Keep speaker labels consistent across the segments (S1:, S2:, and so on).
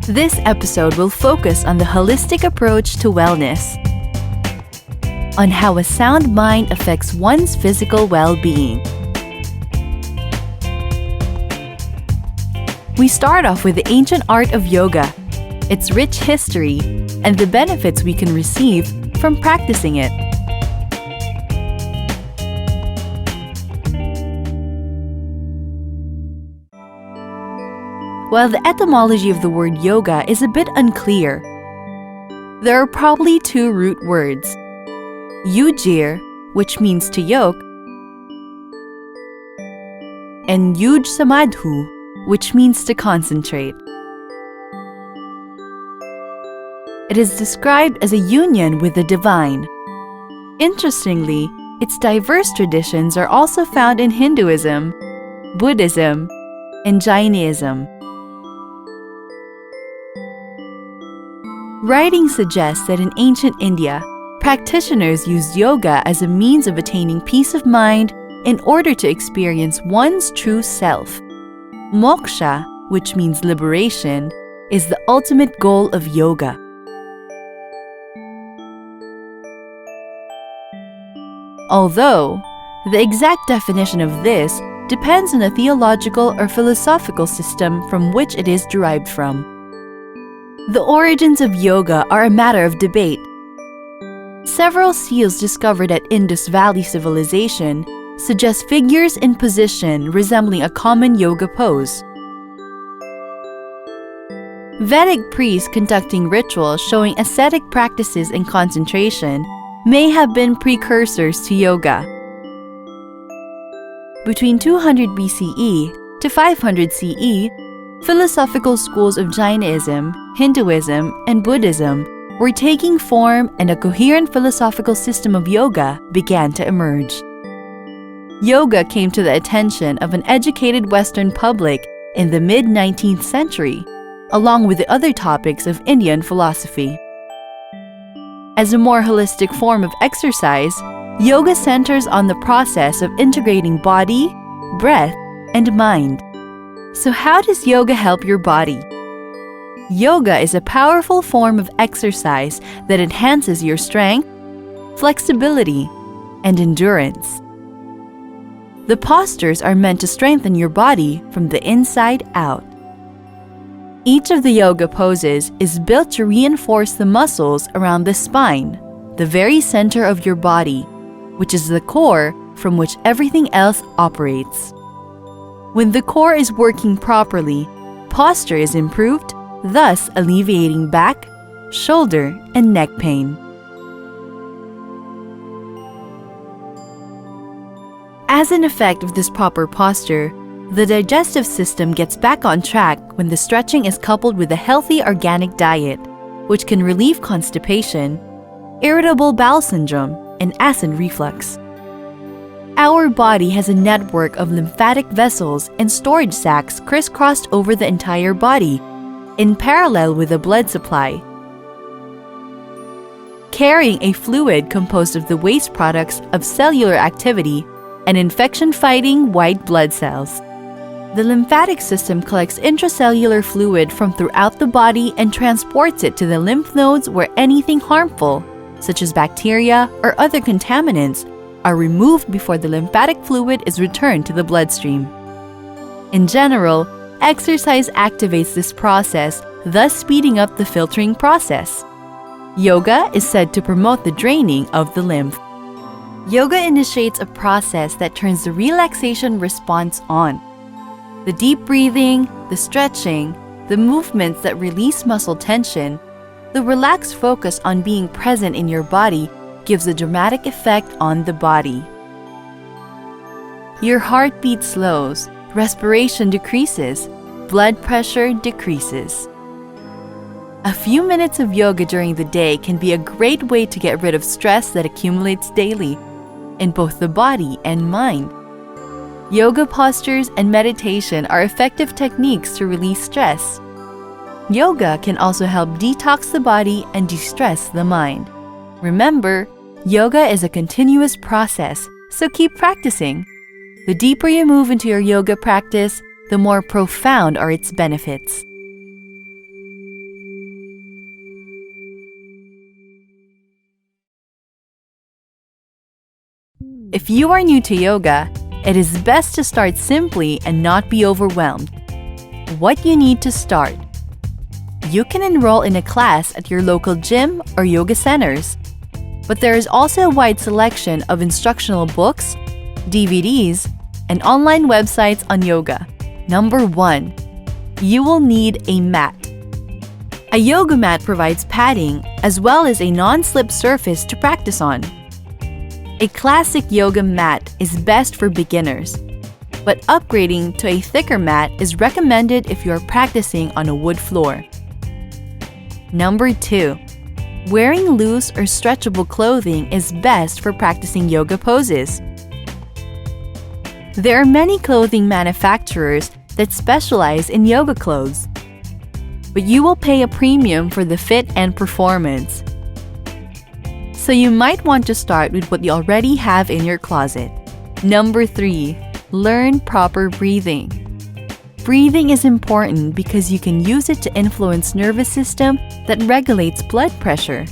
S1: This episode will focus on the holistic approach to wellness, on how a sound mind affects one's physical well-being. We start off with the ancient art of yoga, its rich history, and the benefits we can receive from practicing it. While the etymology of the word yoga is a bit unclear, there are probably two root words: yujir, which means to yoke, and yuj samadhu, which means to concentrate. It is described as a union with the divine. Interestingly, its diverse traditions are also found in Hinduism, Buddhism, and Jainism. Writing suggests that in ancient India, practitioners used yoga as a means of attaining peace of mind in order to experience one's true self. Moksha, which means liberation, is the ultimate goal of yoga. Although, the exact definition of this depends on the theological or philosophical system from which it is derived from. The origins of yoga are a matter of debate. Several seals discovered at Indus Valley Civilization suggest figures in position resembling a common yoga pose. Vedic priests conducting rituals showing ascetic practices and concentration may have been precursors to yoga. Between 200 BCE to 500 CE, philosophical schools of Jainism, Hinduism, and Buddhism were taking form, and a coherent philosophical system of yoga began to emerge. Yoga came to the attention of an educated Western public in the mid-19th century, along with the other topics of Indian philosophy. As a more holistic form of exercise, yoga centers on the process of integrating body, breath, and mind. So how does yoga help your body? Yoga is a powerful form of exercise that enhances your strength, flexibility, and endurance. The postures are meant to strengthen your body from the inside out. Each of the yoga poses is built to reinforce the muscles around the spine, the very center of your body, which is the core from which everything else operates. When the core is working properly, posture is improved, thus alleviating back, shoulder, and neck pain. As an effect of this proper posture, the digestive system gets back on track when the stretching is coupled with a healthy organic diet, which can relieve constipation, irritable bowel syndrome, and acid reflux. Our body has a network of lymphatic vessels and storage sacs crisscrossed over the entire body, in parallel with the blood supply, carrying a fluid composed of the waste products of cellular activity and infection-fighting white blood cells. The lymphatic system collects intracellular fluid from throughout the body and transports it to the lymph nodes where anything harmful, such as bacteria or other contaminants, are removed before the lymphatic fluid is returned to the bloodstream. In general, exercise activates this process, thus speeding up the filtering process. Yoga is said to promote the draining of the lymph. Yoga initiates a process that turns the relaxation response on. The deep breathing, the stretching, the movements that release muscle tension, the relaxed focus on being present in your body gives a dramatic effect on the body. Your heartbeat slows, respiration decreases, blood pressure decreases. A few minutes of yoga during the day can be a great way to get rid of stress that accumulates daily, in both the body and mind. Yoga postures and meditation are effective techniques to release stress. Yoga can also help detox the body and de-stress the mind. Remember, yoga is a continuous process, so keep practicing. The deeper you move into your yoga practice, the more profound are its benefits. If you are new to yoga, it is best to start simply and not be overwhelmed. What you need to start. You can enroll in a class at your local gym or yoga centers. But there is also a wide selection of instructional books, DVDs, and online websites on yoga. Number 1. You will need a mat. A yoga mat provides padding as well as a non-slip surface to practice on. A classic yoga mat is best for beginners, but upgrading to a thicker mat is recommended if you are practicing on a wood floor. Number 2. Wearing loose or stretchable clothing is best for practicing yoga poses. There are many clothing manufacturers that specialize in yoga clothes, but you will pay a premium for the fit and performance. So you might want to start with what you already have in your closet. Number 3. Learn proper breathing. Breathing is important because you can use it to influence nervous system that regulates blood pressure,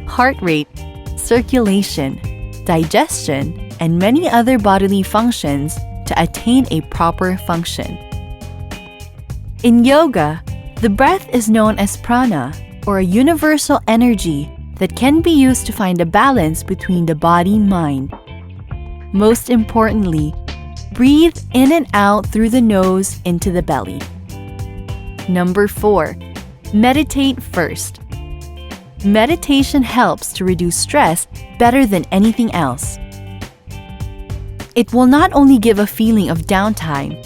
S1: heart rate, circulation, digestion, and many other bodily functions to attain a proper function. In yoga, the breath is known as prana, or a universal energy that can be used to find a balance between the body-mind. Most importantly, breathe in and out through the nose into the belly. Number 4. Meditate first. Meditation helps to reduce stress better than anything else. It will not only give a feeling of downtime,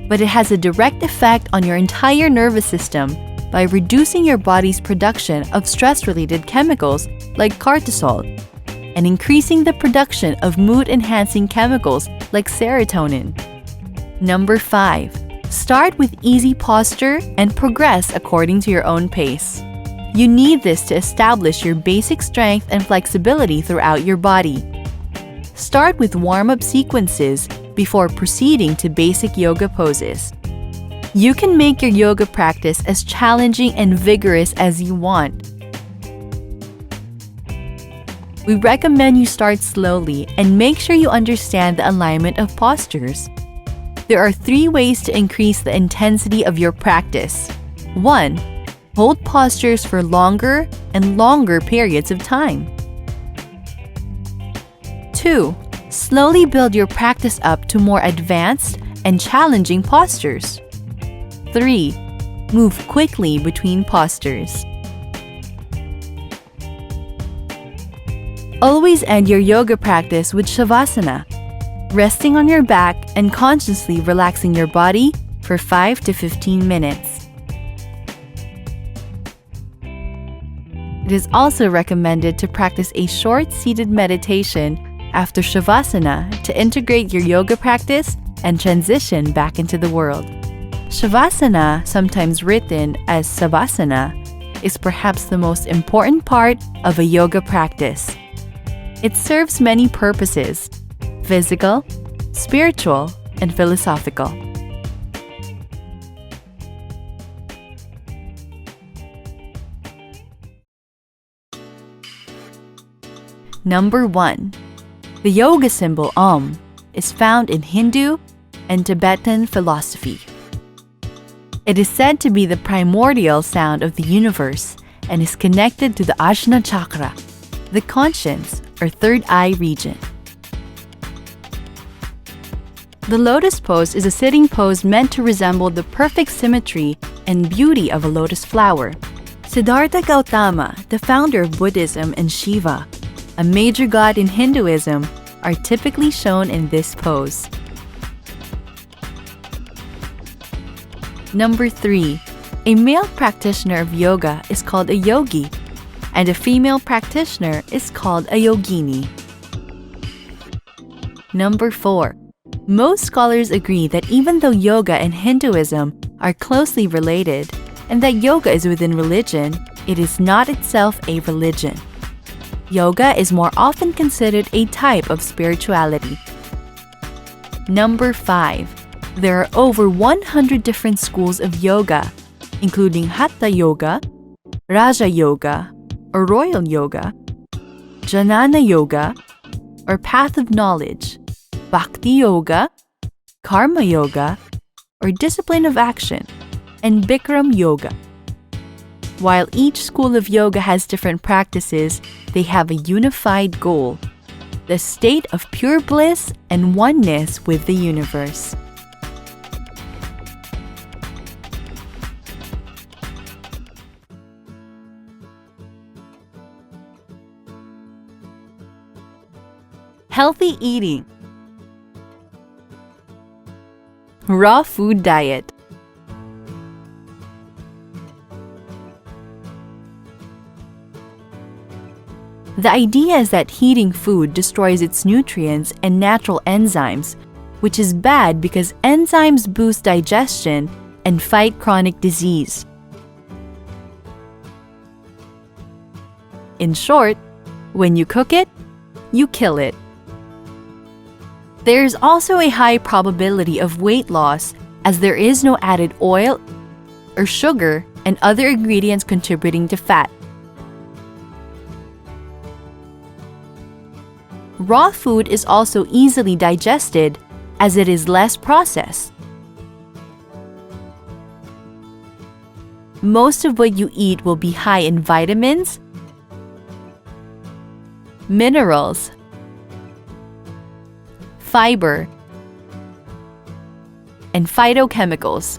S1: but it has a direct effect on your entire nervous system by reducing your body's production of stress-related chemicals like cortisol and increasing the production of mood-enhancing chemicals like serotonin. Number 5. Start with easy posture and progress according to your own pace. You need this to establish your basic strength and flexibility throughout your body. Start with warm-up sequences before proceeding to basic yoga poses. You can make your yoga practice as challenging and vigorous as you want. We recommend you start slowly and make sure you understand the alignment of postures. There are 3 ways to increase the intensity of your practice. 1. Hold postures for longer and longer periods of time. 2. Slowly build your practice up to more advanced and challenging postures. 3. Move quickly between postures. Always end your yoga practice with Shavasana, resting on your back and consciously relaxing your body for 5 to 15 minutes. It is also recommended to practice a short seated meditation after Shavasana to integrate your yoga practice and transition back into the world. Shavasana, sometimes written as Savasana, is perhaps the most important part of a yoga practice. It serves many purposes: physical, spiritual, and philosophical. Number 1. The yoga symbol Om is found in Hindu and Tibetan philosophy. It is said to be the primordial sound of the universe and is connected to the Ajna chakra, the conscience or third eye region. The lotus pose is a sitting pose meant to resemble the perfect symmetry and beauty of a lotus flower. Siddhartha Gautama, the founder of Buddhism, and Shiva, a major god in Hinduism, are typically shown in this pose. Number 3. A male practitioner of yoga is called a yogi, and a female practitioner is called a yogini. Number 4. Most scholars agree that even though yoga and Hinduism are closely related, and that yoga is within religion, it is not itself a religion. Yoga is more often considered a type of spirituality. Number 5. There are over 100 different schools of yoga, including Hatha Yoga, Raja Yoga, or Royal Yoga, Jnana Yoga, or Path of Knowledge, Bhakti Yoga, Karma Yoga, or Discipline of Action, and Bikram Yoga. While each school of yoga has different practices, they have a unified goal: the state of pure bliss and oneness with the universe. Healthy eating. Raw food diet. The idea is that heating food destroys its nutrients and natural enzymes, which is bad because enzymes boost digestion and fight chronic disease. In short, when you cook it, you kill it. There is also a high probability of weight loss as there is no added oil or sugar and other ingredients contributing to fat. Raw food is also easily digested as it is less processed. Most of what you eat will be high in vitamins, minerals, fiber, and phytochemicals.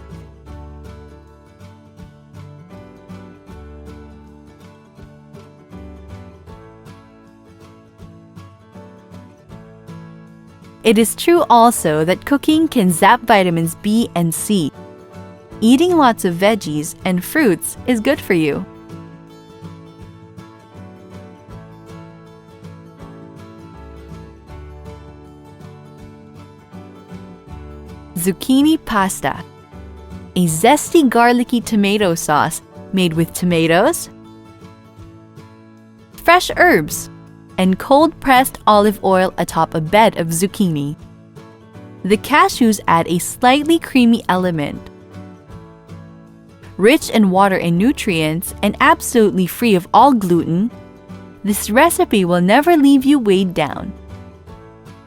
S1: It is true also that cooking can zap vitamins B and C. Eating lots of veggies and fruits is good for you. Zucchini pasta, a zesty garlicky tomato sauce made with tomatoes, fresh herbs, and cold-pressed olive oil atop a bed of zucchini. The cashews add a slightly creamy element. Rich in water and nutrients and absolutely free of all gluten, this recipe will never leave you weighed down.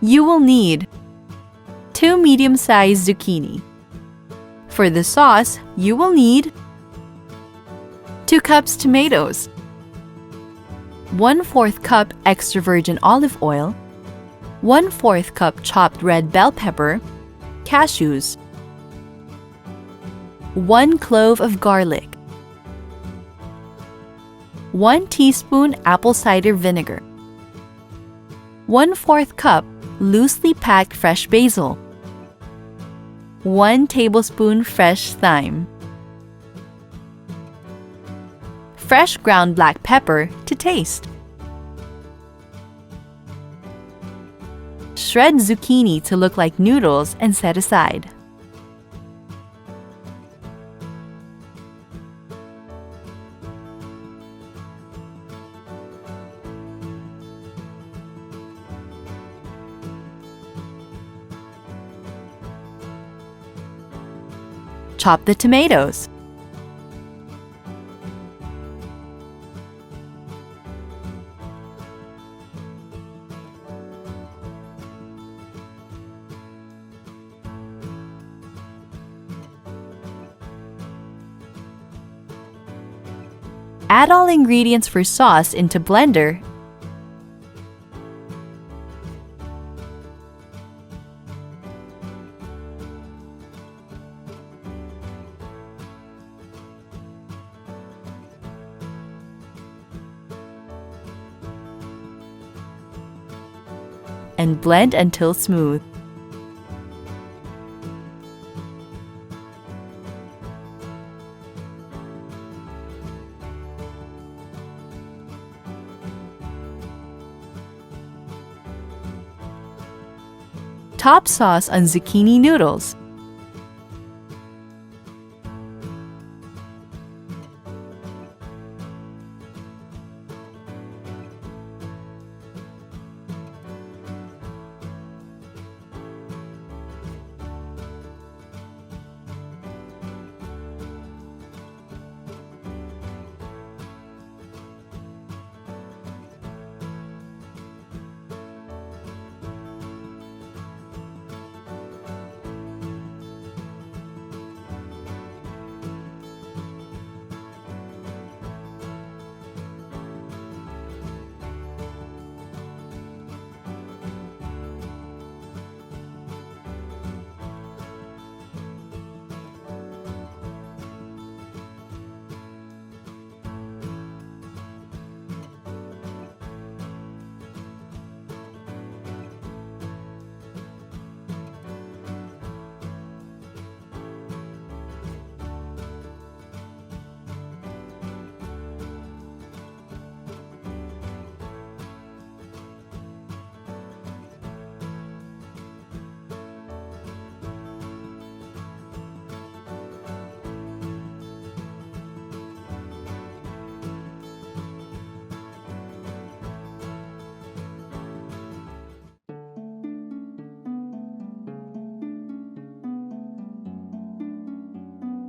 S1: You will need 2 medium-sized zucchini. For the sauce, you will need 2 cups tomatoes, 1/4 cup extra virgin olive oil, 1/4 cup chopped red bell pepper, cashews, 1 clove of garlic, 1 teaspoon apple cider vinegar, 1/4 cup loosely packed fresh basil, 1 tablespoon fresh thyme, fresh ground black pepper to taste. Shred zucchini to look like noodles and set aside. Chop the tomatoes. Add all ingredients for sauce into blender and blend until smooth. Top sauce on zucchini noodles.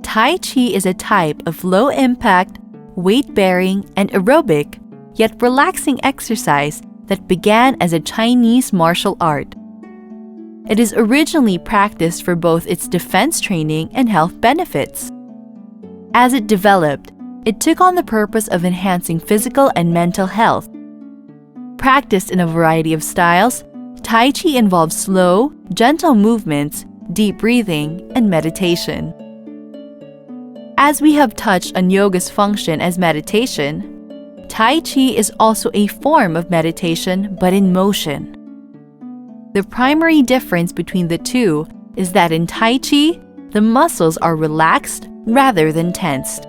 S1: Tai Chi is a type of low-impact, weight-bearing, and aerobic, yet relaxing exercise that began as a Chinese martial art. It is originally practiced for both its defense training and health benefits. As it developed, it took on the purpose of enhancing physical and mental health. Practiced in a variety of styles, Tai Chi involves slow, gentle movements, deep breathing, and meditation. As we have touched on yoga's function as meditation, Tai Chi is also a form of meditation but in motion. The primary difference between the two is that in Tai Chi, the muscles are relaxed rather than tensed.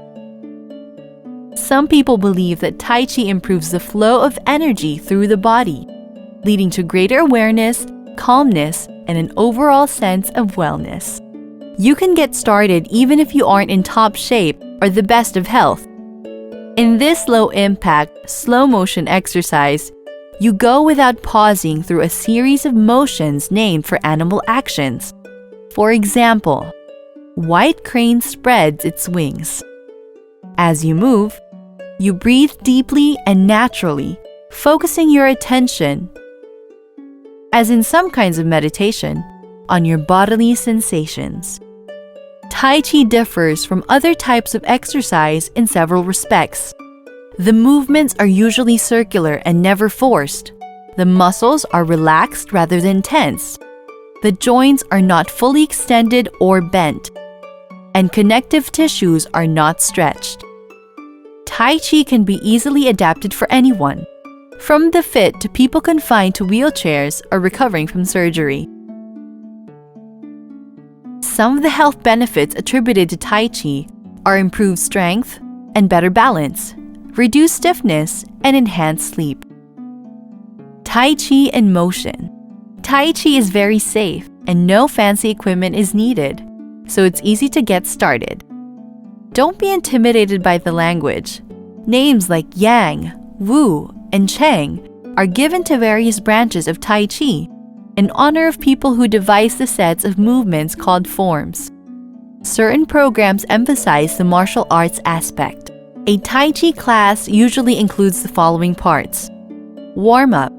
S1: Some people believe that Tai Chi improves the flow of energy through the body, leading to greater awareness, calmness, and an overall sense of wellness. You can get started even if you aren't in top shape or the best of health. In this low-impact, slow-motion exercise, you go without pausing through a series of motions named for animal actions. For example, white crane spreads its wings. As you move, you breathe deeply and naturally, focusing your attention, as in some kinds of meditation, on your bodily sensations. Tai Chi differs from other types of exercise in several respects. The movements are usually circular and never forced. The muscles are relaxed rather than tense. The joints are not fully extended or bent. And connective tissues are not stretched. Tai Chi can be easily adapted for anyone, from the fit to people confined to wheelchairs or recovering from surgery. Some of the health benefits attributed to Tai Chi are improved strength and better balance, reduced stiffness, and enhanced sleep. Tai Chi in motion. Tai Chi is very safe and no fancy equipment is needed, so it's easy to get started. Don't be intimidated by the language. Names like Yang, Wu, and Cheng are given to various branches of Tai Chi in honor of people who devise the sets of movements called forms. Certain programs emphasize the martial arts aspect. A Tai Chi class usually includes the following parts: warm-up,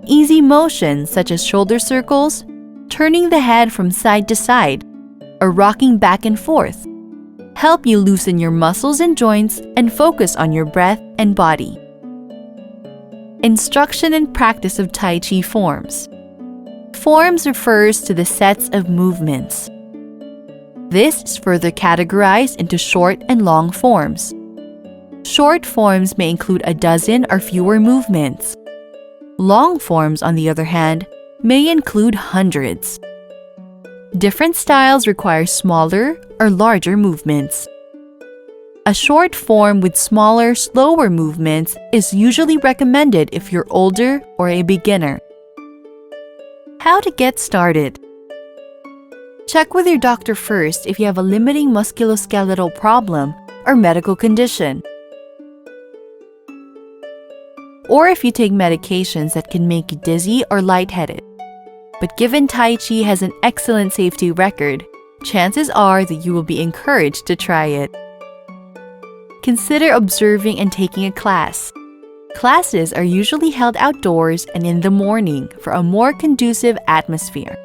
S1: easy motions such as shoulder circles, turning the head from side to side, or rocking back and forth, help you loosen your muscles and joints and focus on your breath and body. Instruction and practice of Tai Chi forms. Forms refers to the sets of movements. This is further categorized into short and long forms. Short forms may include a dozen or fewer movements. Long forms, on the other hand, may include hundreds. Different styles require smaller or larger movements. A short form with smaller, slower movements is usually recommended if you're older or a beginner. How to get started. Check with your doctor first if you have a limiting musculoskeletal problem or medical condition, or if you take medications that can make you dizzy or lightheaded. But given Tai Chi has an excellent safety record, chances are that you will be encouraged to try it. Consider observing and taking a class. Classes are usually held outdoors and in the morning for a more conducive atmosphere.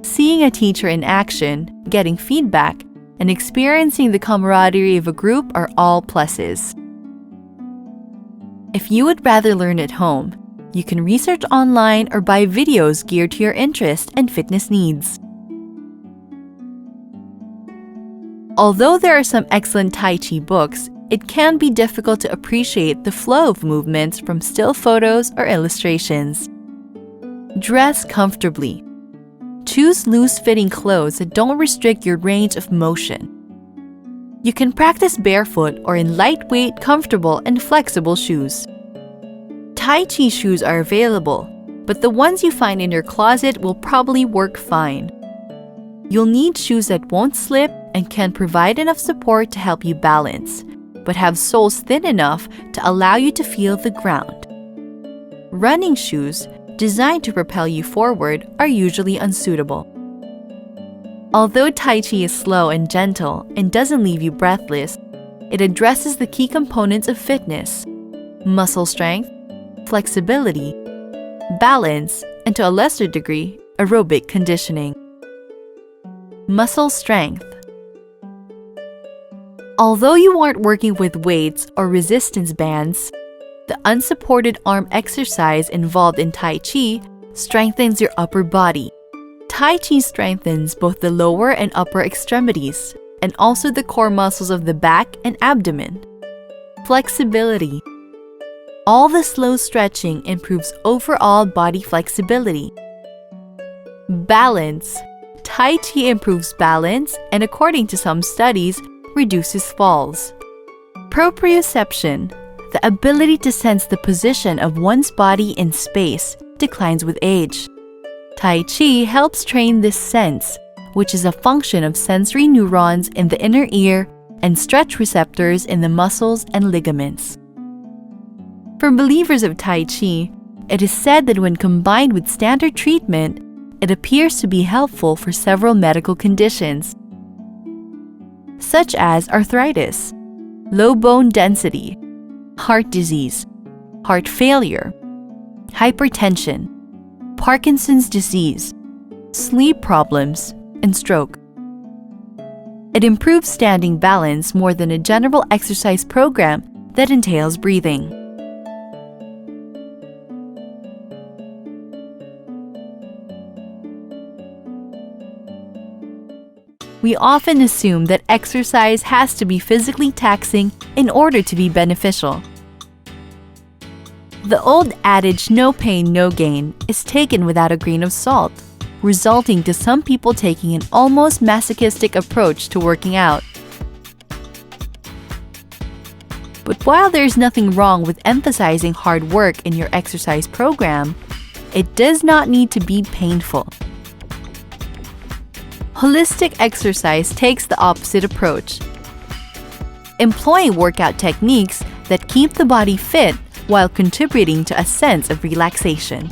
S1: Seeing a teacher in action, getting feedback, and experiencing the camaraderie of a group are all pluses. If you would rather learn at home, you can research online or buy videos geared to your interest and fitness needs. Although there are some excellent Tai Chi books, it can be difficult to appreciate the flow of movements from still photos or illustrations. Dress comfortably. Choose loose-fitting clothes that don't restrict your range of motion. You can practice barefoot or in lightweight, comfortable, and flexible shoes. Tai Chi shoes are available, but the ones you find in your closet will probably work fine. You'll need shoes that won't slip and can provide enough support to help you balance, but have soles thin enough to allow you to feel the ground. Running shoes, designed to propel you forward, are usually unsuitable. Although Tai Chi is slow and gentle and doesn't leave you breathless, it addresses the key components of fitness: muscle strength, flexibility, balance, and to a lesser degree, aerobic conditioning. Muscle strength. Although you aren't working with weights or resistance bands, the unsupported arm exercise involved in Tai Chi strengthens your upper body. Tai Chi strengthens both the lower and upper extremities, and also the core muscles of the back and abdomen. Flexibility. All the slow stretching improves overall body flexibility. Balance. Tai Chi improves balance and, according to some studies, reduces falls. Proprioception. The ability to sense the position of one's body in space declines with age. Tai Chi helps train this sense, which is a function of sensory neurons in the inner ear and stretch receptors in the muscles and ligaments. For believers of Tai Chi, it is said that when combined with standard treatment, it appears to be helpful for several medical conditions, such as arthritis, low bone density, heart disease, heart failure, hypertension, Parkinson's disease, sleep problems, and stroke. It improves standing balance more than a general exercise program that entails breathing. We often assume that exercise has to be physically taxing in order to be beneficial. The old adage, "no pain, no gain," is taken without a grain of salt, resulting to some people taking an almost masochistic approach to working out. But while there's nothing wrong with emphasizing hard work in your exercise program, it does not need to be painful. Holistic exercise takes the opposite approach, employing workout techniques that keep the body fit while contributing to a sense of relaxation.